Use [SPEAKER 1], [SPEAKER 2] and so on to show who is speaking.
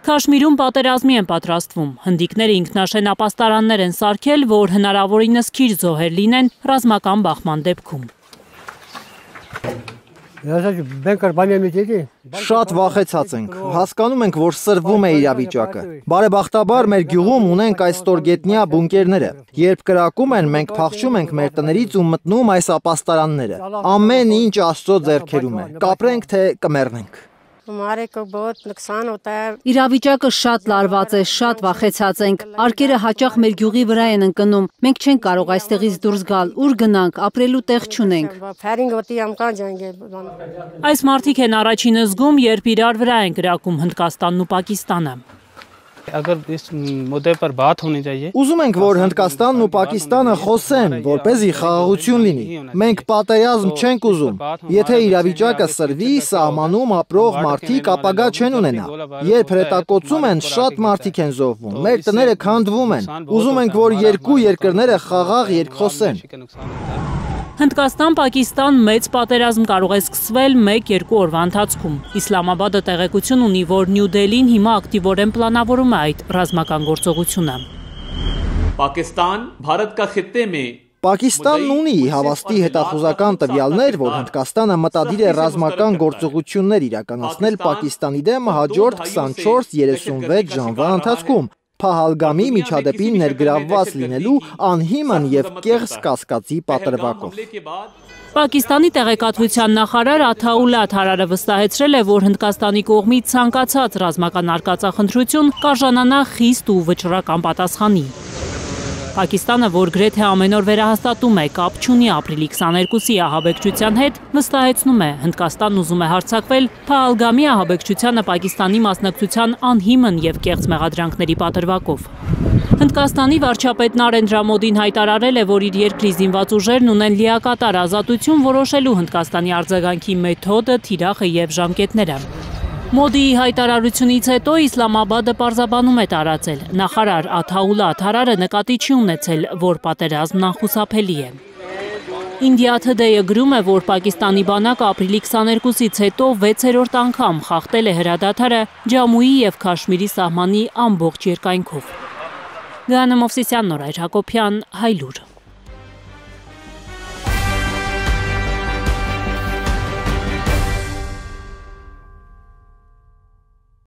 [SPEAKER 1] Քաշմիրում պատերազմի են պատրաստվում, հնդիկները ինքնաշեն ապաստարաններ են սարքել, որ հնարավորինս քիչ զոհեր լինեն ռազմական բախման դեպքում։
[SPEAKER 2] Շատ վախեցած ենք, հասկանում ենք, որ սրվում է իրավիճակը։ Բարեբախտաբար մեր գյուղում ունենք այս ստորգետնյա բունկերները։ Երբ կրակում են, մենք փախչում ենք մեր տներից ու մտնում այս ապաստարանները։ Ամեն ինչ Աստծո ձեռքերում է։ Կապրենք, թե կմեռնենք։
[SPEAKER 3] Իրավիճակը շատ լարված է, շատ վախեցած ենք։ Արկերը հաճախ մեր գյուղի վրա են ընկնում։ Մենք չենք կարող այստեղից դուրս գալ, ուր գնանք, ապրելու տեղ չունենք։
[SPEAKER 1] Այս մարդիկ են առաջինը զգում, երբ իրար վրա են կրակում Հնդկաստանն ու Պակիստանը։
[SPEAKER 2] Ուզում ենք, որ Հնդկաստանն ու Պակիստանը խոսեն, որպեսզի խաղաղություն լինի։ Մենք պատերազմ չենք ուզում։ Եթե իրավիճակը սրվի, սահմանում ապրող մարդիկ ապագա չեն ունենա։ Երբ հրետակոծում են, շատ մարդիկ են զոհվում, մեր տները քանդվում են։ Ուզում ենք, որ երկու երկրները խաղաղ երկխոսեն։
[SPEAKER 1] Հնդկաստան-Պակիստան մեծ պատերազմ կարող է սկսվել 1-2 օրվա ընթացքում։ Իսլամաբադը տեղեկություն ունի, որ Նյու Դելին հիմա ակտիվորեն պլանավորում է այդ ռազմական գործողությունը։
[SPEAKER 2] Պակիստանն ունի հավաստի հետախուզական տվյալներ, որ Հնդկաստանը մտադիր է ռազմական գործողություններ իրականացնել Պակիստանի դեմ հաջորդ 24-36 ժամվա ընթացքում։ Փահալգամի միջադեպին ներգրավված լինելու անհիմն և կեղծ կասկածի պատրվակով։
[SPEAKER 1] Պակիստանի տեղեկատվության նախարար Աթաուլլա Թարարը վստահեցրել է, որ Հնդկաստանի կողմից ցանկացած ռազմական արկածախնդրություն կարժանանա խիստ ու վճռական պատասխանի։ Պակիստանը, որ գրեթե ամեն օր վերահաստատում է կապ չունի ապրիլի 22-ի ահաբեկչության հետ, վստահեցնում է Հնդկաստանն ուզում է հարձակվել Փահալգամի ահաբեկչությանը Պակիստանի մասնակցության անհիմն և կեղծ մեղադրանքների պատրվակով։ Հնդկաստանի վարչապետ Նարենդրա Մոդին հայտարարել է, որ իր երկրի զինված ուժերն ունեն լիակատար ազատություն որոշելու Հնդկաստանի արձագանքի մեթոդը, թիրախը և ժամկետները։ Մոդիի հայտարարությունից հետո Իսլամաբադը պարզաբանում է տարածել։ Նախարար Աթաուլլա Թարարը նկատի չի ունեցել, որ պատերազմն անխուսափելի է։ India Today-ը գրում է, որ Պակիստանի բանակը ապրիլի 22-ից հետո 6-րդ անգամ խախտել է հրադադարը Ջամուի և Քաշմիրի սահմանի ամբողջ երկայնքով։ Գանե Մովսիսյան, Նորայր Հակոբյան, Հայլուր։